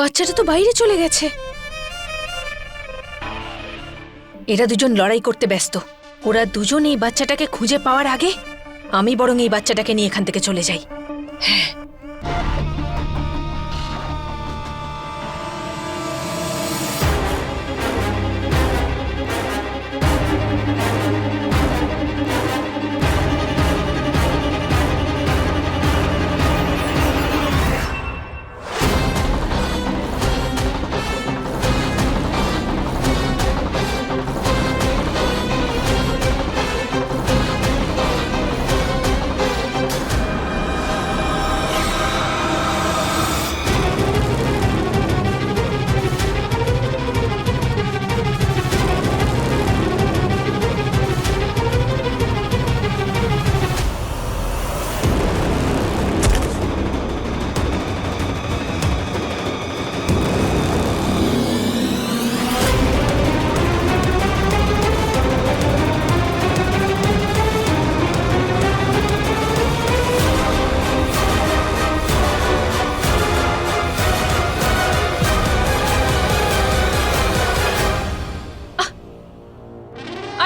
বাচ্চাটা তো বাইরে চলে গেছে। এরা দুজন লড়াই করতে ব্যস্ত। ওরা দুজন এই বাচ্চাটাকে খুঁজে পাওয়ার আগে আমি বরং এই বাচ্চাটাকে নিয়ে এখান থেকে চলে যাই। হ্যাঁ,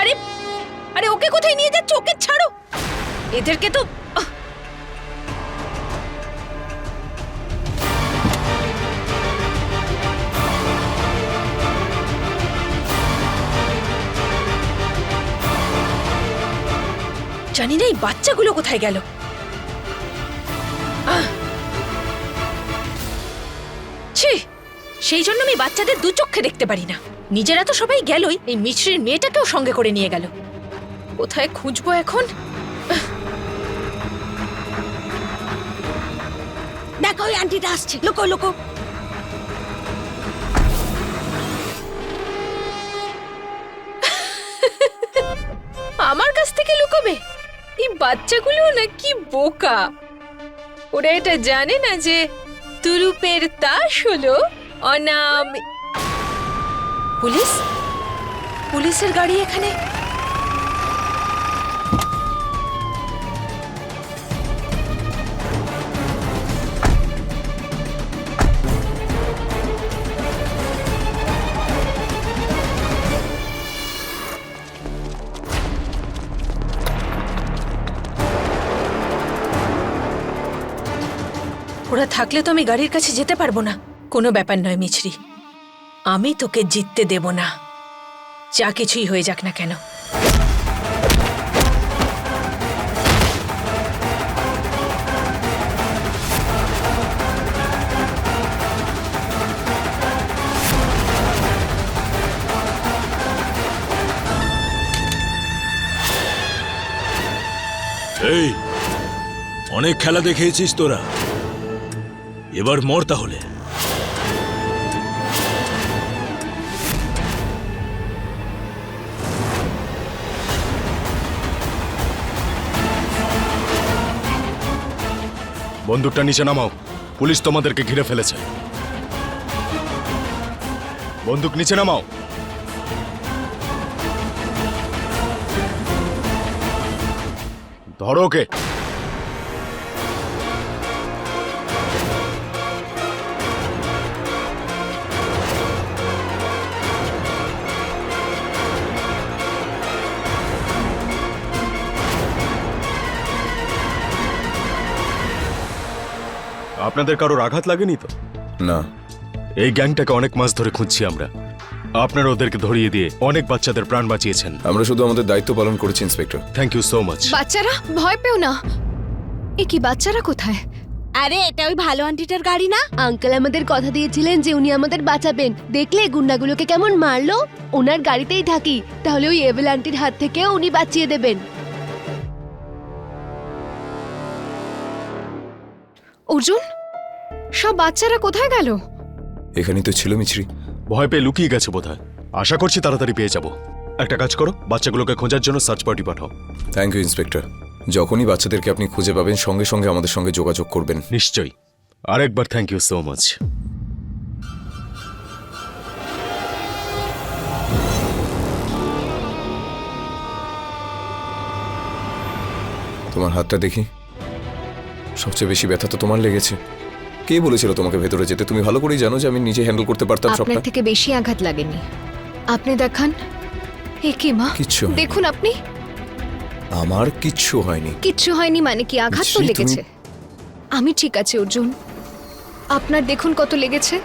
আরে আরে ওকে কোথায় নিয়ে যাচ্ছ? ওকে ছাড়ো। এদেরকে তো জানি না এই বাচ্চাগুলো কোথায় গেল। ছি, সেই জন্য আমি বাচ্চাদের দু চোখে দেখতে পারি না। নিজেরা তো সবাই গেলই, এই মিছরির মেয়েটাকেও সঙ্গে করে নিয়ে গেল। কোথায় খুঁজবো এখন? দেখো ওই আন্টিটা আসছে, লুকো লুকো। আমার কাছ থেকে লুকোবে? এই বাচ্চাগুলো না কি বোকা। ওরা এটা জানে না যে তুরুপের তাস হলো অনাম। পুলিশ, পুলিশের গাড়ি এখানে। ওরা থাকলে তো আমি গাড়ির কাছে যেতে পারবো না। কোনো ব্যাপার নয় মিছরি, আমি তোকে জিততে দেব না, যা কিছুই হয়ে যাক না কেন। এই অনেক খেলা দেখিয়েছিস তোরা, এবার মর তাহলে। বন্দুকটা নিচে নামাও, পুলিশ তোমাদেরকে ঘিরে ফেলেছে। বন্দুক নিচে নামাও। ধরো ওকে। আপনাদের কারোর আঘাত লাগেনি তো? না। এই গ্যাংটাকে অনেক মাস ধরে খুঁজছি আমরা। আপনারা ওদেরকে ধরিয়ে দিয়ে অনেক বাচ্চাদের প্রাণ বাঁচিয়েছেন। আমরা শুধু আমাদের দায়িত্ব পালন করেছি inspector. Thank you so much. বাচ্চারা ভয় পেও না। এ কি, বাচ্চারা কোথায়? আরে এটা ওই ভালো আন্টিটার গাড়ি না? আঙ্কেল আমাদের কথা দিয়েছিলেন যে উনি আমাদের বাঁচাবেন। দেখলে গুন্ডাগুলোকে কেমন মারলো। ওনার গাড়িতেই থাকি, তাহলে ওই এভেল আন্টির হাত থেকেও উনি বাঁচিয়ে দেবেন। অর্জুন, সব বাচ্চারা কোথায় গেল? এখানেই তো ছিল মিছরি। ভয় পেয়ে লুকিয়ে গেছে বোধহয়। আশা করছি তাড়াতাড়ি পেয়ে যাব। একটা কাজ করো, বাচ্চাগুলোকে খোঁজার জন্য সার্চ পার্টি পাঠাও। Thank you inspector. যখনই বাচ্চাদেরকে আপনি খুঁজে পাবেন সঙ্গে সঙ্গে আমাদের সঙ্গে যোগাযোগ করবেন। নিশ্চয়ই। আরেকবার থ্যাংক ইউ সো মাচ। তোমার হাতটা দেখি। সবচেয়ে বেশি ব্যথা তো তোমার লেগেছে। কে বলেছিল তোমাকে ভেতরে যেতে? তুমি ভালো করেই জানো যে আমি নিজে হ্যান্ডেল করতে পারতাম সবটা। আপনার থেকে বেশি আঘাত লাগেনি। আপনি দেখান। এ কি মা, কিচ্ছু হয়নি। দেখুন আপনি। আমার কিচ্ছু হয়নি। কিচ্ছু হয়নি মানে কি? আঘাত তো মিছরি, লেগেছে। আমি ঠিক আছে অর্জুন, আপনার দেখুন কত লেগেছে।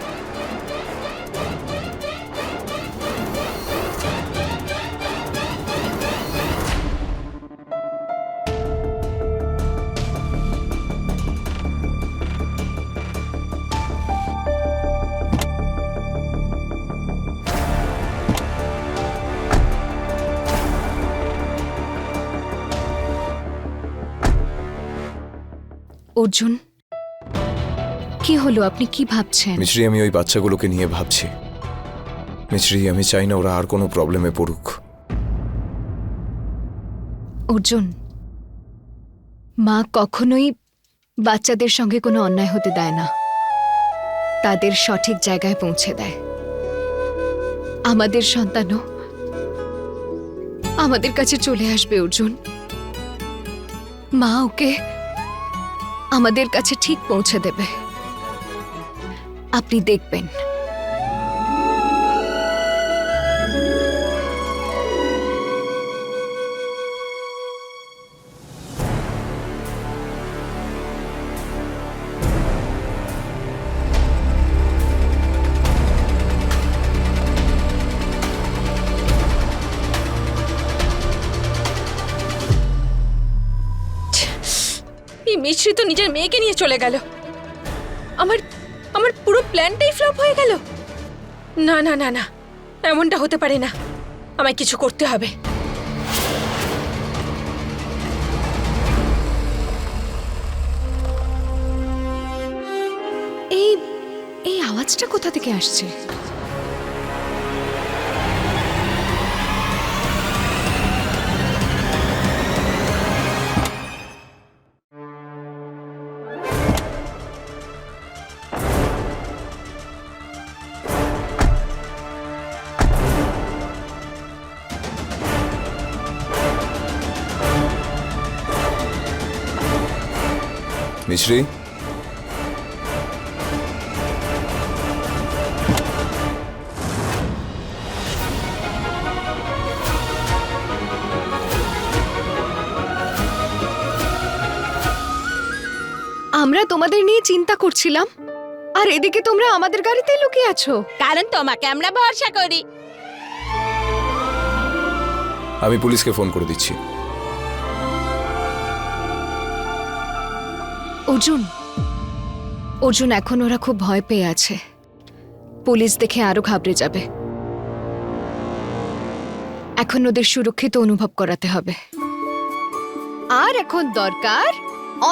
অর্জুন, কি হলো? আপনি কি ভাবছেন? মিছরি, আমি ওই বাচ্চাগুলোকে নিয়ে ভাবছি। মিছরি, আমি চাই না ওরা আর কোনো প্রবলেমে পড়ুক। অর্জুন, মা কখনোই বাচ্চাদের সঙ্গে কোনো অন্যায় হতে দেয় না, তাদের সঠিক জায়গায় পৌঁছে দেয়। আমাদের সন্তানও আমাদের কাছে চলে আসবে অর্জুন। মা ওকে আমাদের কাছে ঠিক পৌঁছে দেবে, আপনি দেখবেন। এই মিছরি তো নিজের মেয়েকে নিয়ে চলে গেল। আমার আমার পুরো প্ল্যানটাই ফ্লপ হয়ে গেল। না না না না, এমনটা হতে পারে না। আমায় কিছু করতে হবে। এই এই আওয়াজটা কোথা থেকে আসছে? মিছরি, আমরা তোমাদের নিয়ে চিন্তা করছিলাম, আর এদিকে তোমরা আমাদের গাড়িতে লুকিয়ে আছো। কারণ তোমাকে আমরা ভরসা করি। আমি পুলিশকে ফোন করে দিচ্ছি। অর্জুন, অর্জুন, এখন ওরা খুব ভয় পেয়ে আছে। পুলিশ দেখে আরো ঘাবড়ে যাবে। এখন ওদের সুরক্ষিত অনুভব করাতে হবে। আর এখন দরকার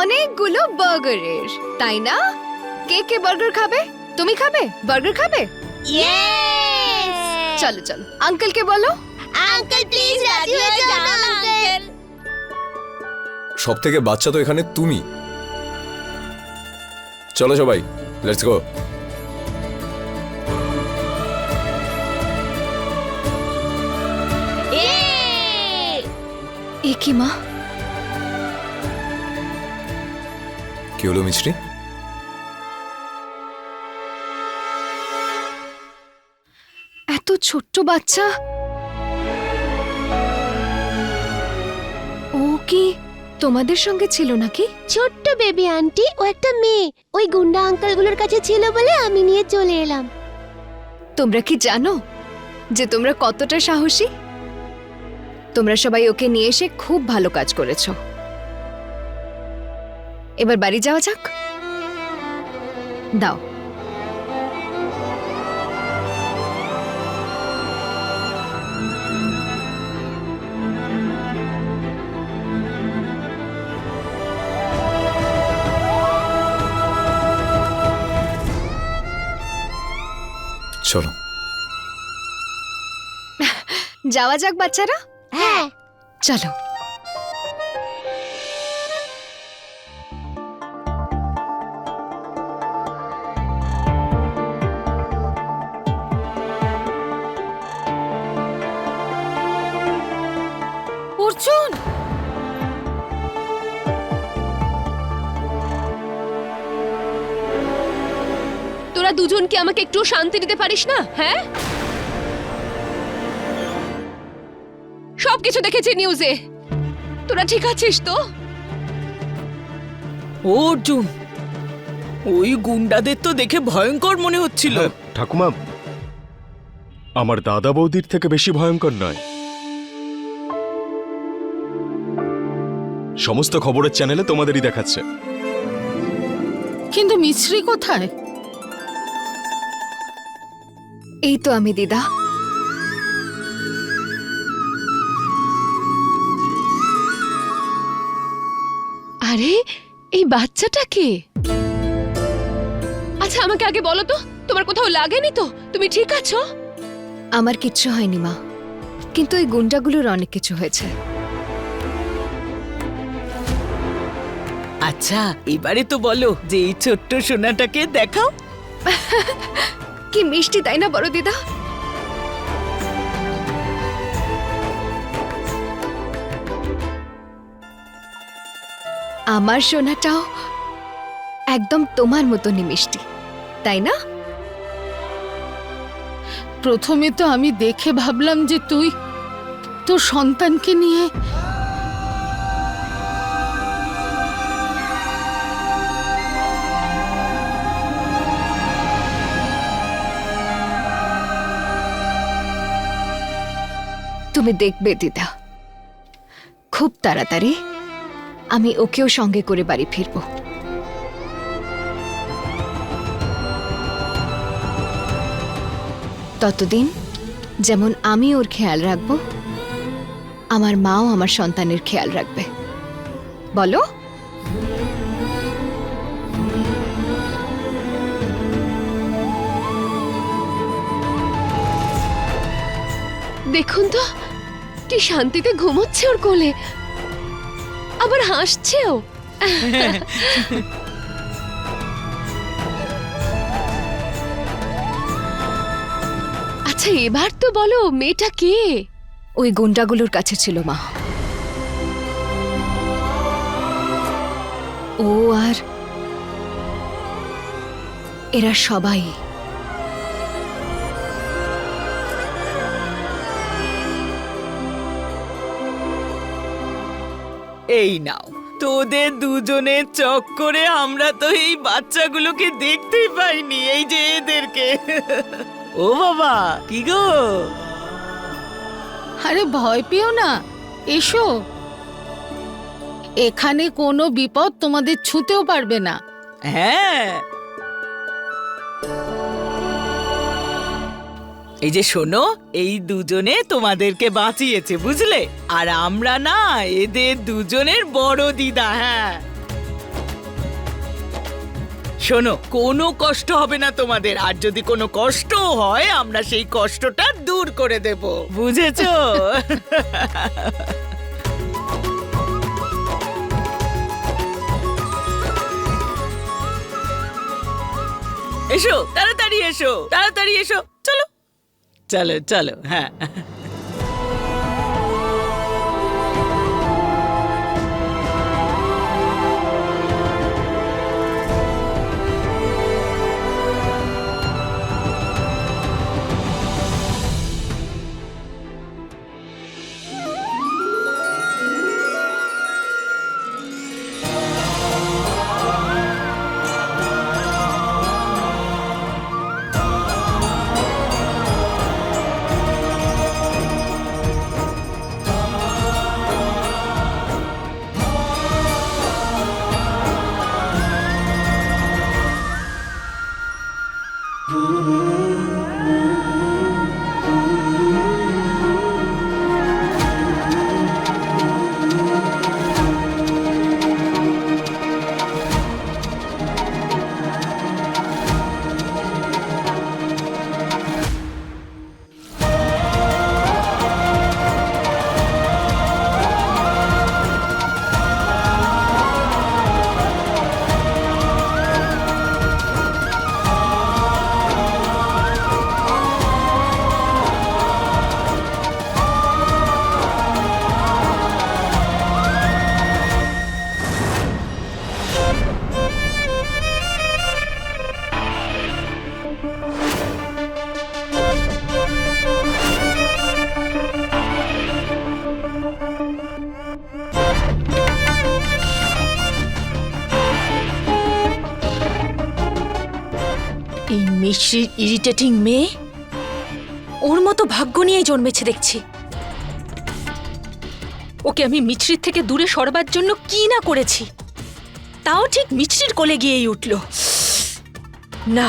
অনেকগুলো বার্গারের, তাই না? কে কে বার্গার খাবে? তুমি খাবে? বার্গার খাবে? ইয়েস! চলো চলো, আঙ্কেলকে বলো। আঙ্কেল প্লিজ রাজি হয়ে যান আঙ্কেল। সব থেকে বাচ্চা তো এখানে তুমি। চলো সবাই, লেটস গো। এ কি মা? কি হলো মিছরি? এত ছোট্ট বাচ্চা, ও কি তোমাদের সঙ্গে ছিল নাকি? ছোট্ট বেবি আন্টি, ও একটা মেয়ে। ওই গুন্ডা আঙ্কেলগুলোর কাছে ছিল বলে আমি নিয়ে চলে এলাম। তোমরা কি জানো যে তোমরা কতটা সাহসী? তোমরা সবাই ওকে নিয়ে এসে খুব ভালো কাজ করেছো। এবার বাড়ি যাওয়া যাক। দাও। চলো। যাওয়া যাক বাচ্চারা। হ্যাঁ। চলো। অর্জুন, তোরা দুজন কি আমাকে একটু শান্তি দিতে পারিস না? হ্যাঁ, সবকিছু দেখেছি নিউজে। তোরা ঠিক আছিস তো? ও অর্জুন, ওই গুন্ডাদের তো দেখে ভয়ঙ্কর মনে হচ্ছিল। হ্যাঁ, ঠাকুমা, আমার দাদা বৌদির থেকে বেশি ভয়ঙ্কর নয়। সমস্ত খবরের চ্যানেলে তোমাদেরই দেখাচ্ছে। কিন্তু মিছরি কোথায়? এই তো আমি, দিদা। আরে এই বাচ্চাটা কে? আচ্ছা আমাকে আগে বলো তো, তোমার কোথাও লাগেনি তো? তুমি ঠিক আছো? আমার কিচ্ছু হয়নি মা, কিন্তু এই গুন্ডাগুলোর অনেক কিছু হয়েছে। আচ্ছা এবারে তো বলো যে এই ছোট্ট সোনাটাকে দেখাও। কি মিষ্টি তাই না বড় দিদা? আমার সোনাটাও একদম তোমার মতনই মিষ্টি, তাই না? প্রথমে তো আমি দেখে ভাবলাম যে তুই তোর সন্তানকে নিয়ে তুমি দেখবে দিদা, খুব তাড়াতাড়ি আমি ওকেও সঙ্গে করে বাড়ি ফিরবো। ততদিন যেমন আমি ওর খেয়াল রাখবো, আমার মাও আমার সন্তানের খেয়াল রাখবে। বলো? দেখুন তো কি শান্তিতে ঘুমোচ্ছে ওর কোলে, আবার হাসছেও। আচ্ছা এবার তো বলো, মেয়েটা কে? ওই গুন্ডাগুলোর কাছে ছিল মা। ও আর এরা সবাই এই নাও, তোদের দুজনের চক্করে আমরা তো এই বাচ্চাগুলোকে দেখতেই পাইনি, এই যে এদেরকে। ও বাবা, কি গো? আরে ভয় পেও না, এসো। এখানে কোনো বিপদ তোমাদের ছুঁতেও পারবে না। হ্যাঁ, এই যে শোনো, এই দুজনে তোমাদেরকে বাঁচিয়েছে, বুঝলে? আর আমরা না এদের দুজনের বড় দিদা। হ্যাঁ শোনো, কোনো কষ্ট হবে না তোমাদের, আর যদি কোনো কষ্ট হয় আমরা সেই কষ্টটা দূর করে দেব, বুঝেছো? এসো, তাড়াতাড়ি এসো, তাড়াতাড়ি এসো, চলো চলো চলো। হ্যাঁ, এই মিশ্রির ইরিটেটিং মেয়ে ওর মতো ভাগ্য নিয়ে জন্মেছে দেখছি। ওকে আমি মিছরির থেকে দূরে সরবার জন্য কি না করেছি, তাও ঠিক মিছরির কোলে গিয়েই উঠল। না,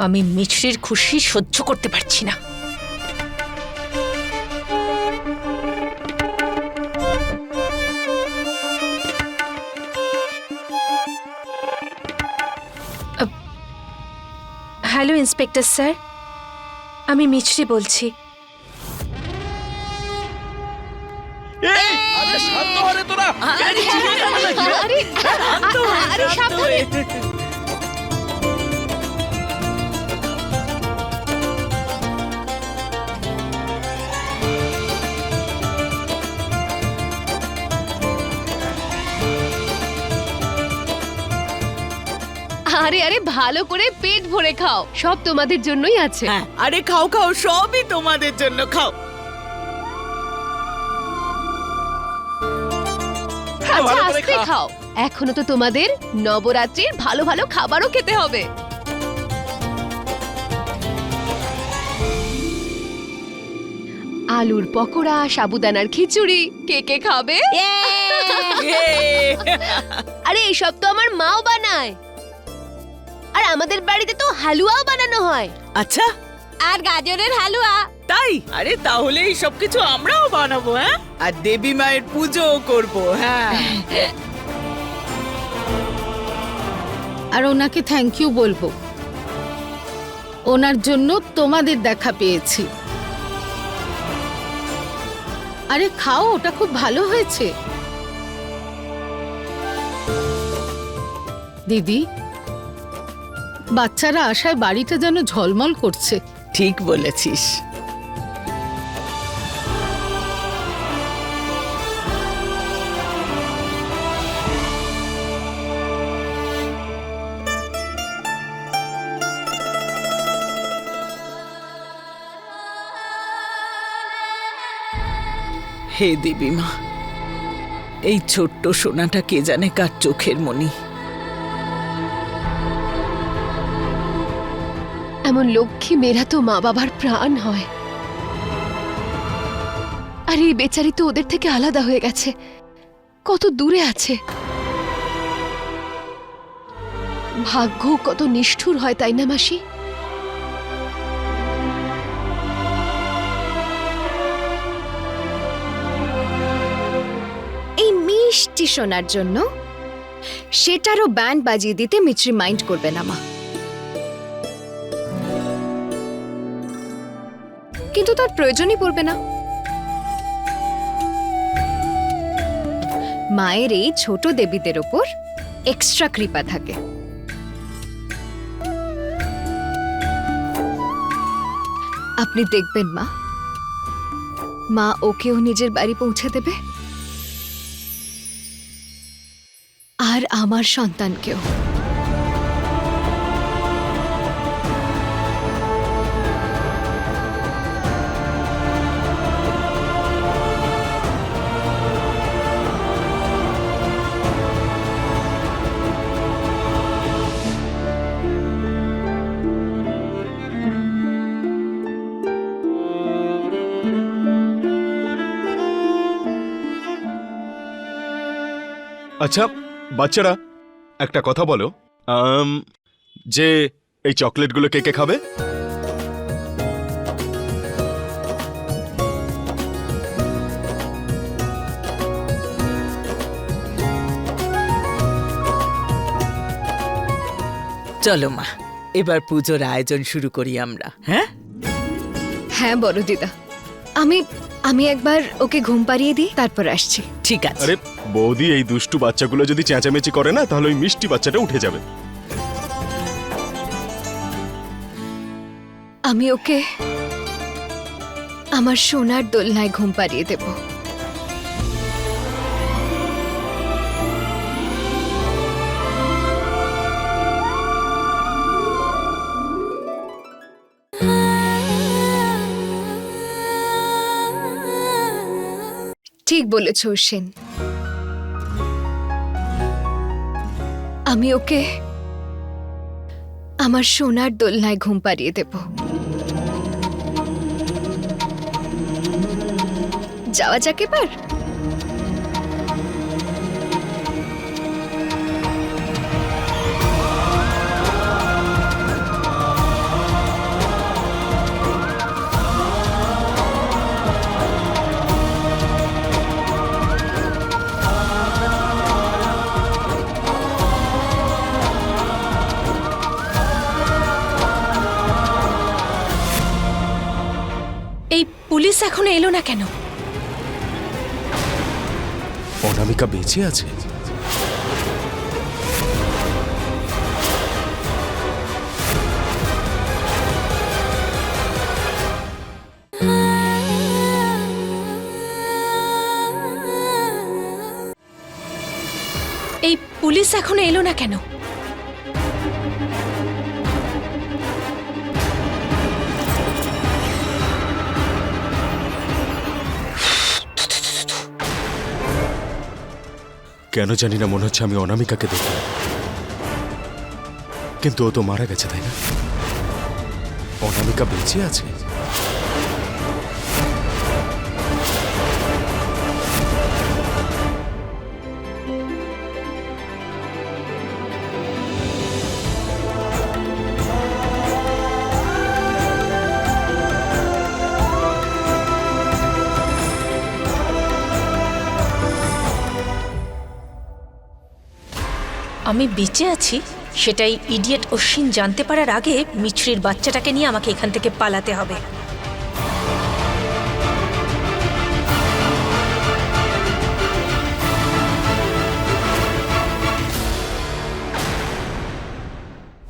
আমি মিছরির খুশি সহ্য করতে পারছি না। হ্যালো ইন্সপেক্টর স্যার, আমি মিছরি বলছি। আরে শান্ত হ রে তোরা। আরে সাবধানে। আরে আরে ভালো করে পেট ভরে খাও, সব তোমাদের জন্যই আছে। হ্যাঁ, আরে খাও খাও, সবই তোমাদের জন্য, খাও। আচ্ছা আস্তে খাও, এখনো তো তোমাদের নবরাত্রির ভালো ভালো খাবারও খেতে হবে। আলুর পকোড়া, সাবুদানার খিচুড়ি, কে কে খাবে? আরে এসব তো আমার মাও বানায়, আর আমাদের বাড়িতে তো হালুয়াও বানানো হয়। আচ্ছা, আর গাজরের হালুয়া। তাই? আরে তাহলে এই সব কিছু আমরাও বানাবো, হ্যাঁ, আর দেবী মায়ের পুজোও করবো। হ্যাঁ, আর ওনাকে থ্যাংক ইউ বলবো, ওনার জন্য তোমাদের দেখা পেয়েছি। আরে খাও, ওটা খুব ভালো হয়েছে। দিদি, বাচ্চারা আসায় বাড়িটা যেন ঝলমল করছে। ঠিক বলেছিস। হে দেবী মা, এই ছোট্ট সোনাটা কে জানে কার চোখের মণি। এমন লক্ষ্মী মেয়েরা তো মা বাবার প্রাণ হয়, আর এই বেচারি তো ওদের থেকে আলাদা হয়ে গেছে, কত দূরে আছে। ভাগ্য কত নিষ্ঠুর হয়, তাই না মাসি? এই মিষ্টি শোনার জন্য সেটারও ব্যান্ড বাজিয়ে দিতে মিছরি মাইন্ড করবে না মা, কিন্তু তার প্রয়োজনই পড়বে না। মায়ের এই ছোট দেবীদের ওপর এক্সট্রা কৃপা থাকে। আপনি দেখবেন মা, মা ওকেও নিজের বাড়ি পৌঁছে দেবে, আর আমার সন্তানকেও। আচ্ছা বাচ্চারা, একটা কথা বলো, যে এই চকলেটগুলো কে কে খাবে? চলো মা, এবার পুজোর আয়োজন শুরু করি আমরা। হ্যাঁ হ্যাঁ বড় দিদা, আমি একবার ওকে ঘুম পাড়িয়ে দিই, তারপর আসছি। ঠিক আছে। আরে বৌদি, এই দুষ্টু বাচ্চাগুলো যদি চেঁচামেচি করে না, তাহলে ওই মিষ্টি বাচ্চাটা উঠে যাবে। আমি ওকে আমার সোনার দোলনায় ঘুম পাড়িয়ে দেব। ঠিক বলেছ অশ্বিন, আমি ওকে আমার সোনার দোলনায় ঘুম পাড়িয়ে দেব। যাওয়া যাক এবার। এই পুলিশ এখনো এলো না কেন? অনামিকা বেঁচে আছে? এই পুলিশ এখনো এলো না কেন? কেন জানি না, মনে হচ্ছে আমি অনামিকাকে দেখি, কিন্তু ও তো মারা গেছে, তাই না? অনামিকা বেঁচে আছে? আমি বেঁচে আছি সেটাই ইডিয়েট অশ্বিন জানতে পারার আগে মিছরির বাচ্চাটাকে নিয়ে আমাকে এখান থেকে পালাতে হবে।